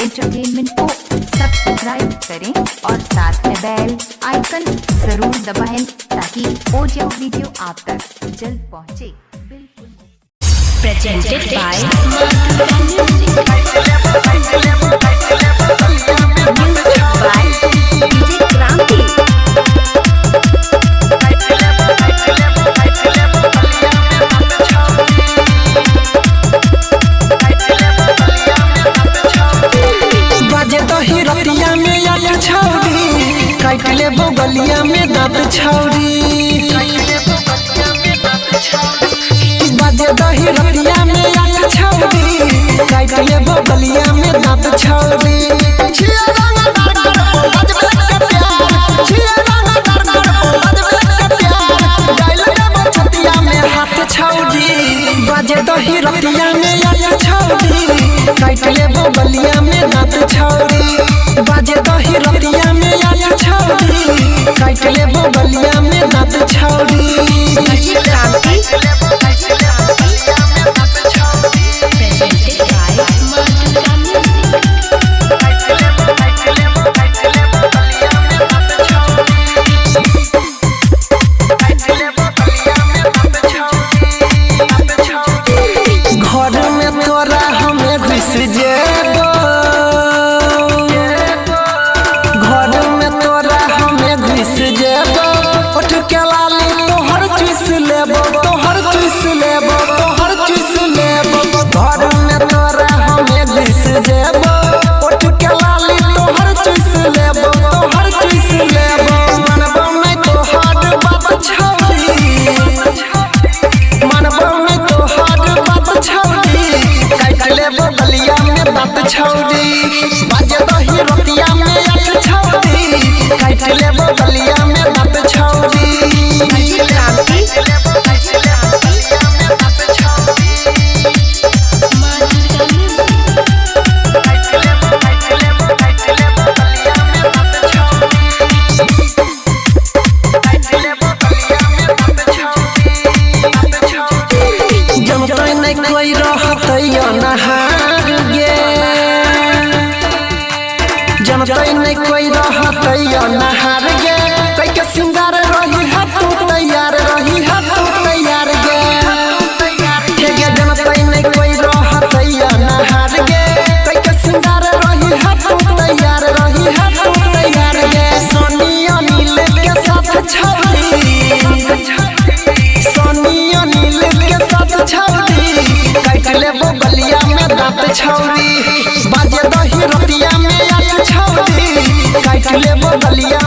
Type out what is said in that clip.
Entertainment को subscribe करें और साथ में बेल आइकन जरूर दबाएं ताकि ऑडियो वीडियो आप तक जल्द पहुंचे। Presented by DJ Kranti। काटले बगलिया में दांत छौरी बाजे दही रतिया में आठ छौरी काटले बगलिया में दांत छौरी छिया रंग दरगर बजबे के प्यार छिया रंग दरगर बजबे के प्यार डायलगा में छतिया में हाथ छौरी बाजे दही रतिया में आठ छौरी काटले बगलिया में दांत छौरी बाजे दही रतिया में काटले बगलिया में दांत छौरी। DJ Kranti। घर में तोरा हमें घुस जेबो घर में तोरा हमें घुस जेबो उठ के लाली तोहर चुस लेबो तोहर चुस लेबो तोहर चुस लेबो घर में तोरा हमें घुस जेबो उठ के लाली तोहर चुस लेबो तोहर चुस लेबो मनबो में तोहर बात छौरी मनबो में तोहर बात छौरी काटले बगलिया में दांत छौरी बाजे दही रतिया में आठ छौरी काटले बगलिया में दांत छौरी। DJ Kranti। जनता नहीं कोई रहत नहार गे जनता नहीं कोई रहत नहार गे कई के सिंगार रही है तू तैयार रही है तू तैयार गे हे गे जनता नहीं कोई रहत नहार गे कई के सिंगार रही है तू तैयार रही है तू तैयार गे सोनिया नील के साथ छौरी सोनिया नील के साथ छौरी काटले बगलिया में दांत छौरी बाजे दही रतिया में आठ छौरी काटले बगलिया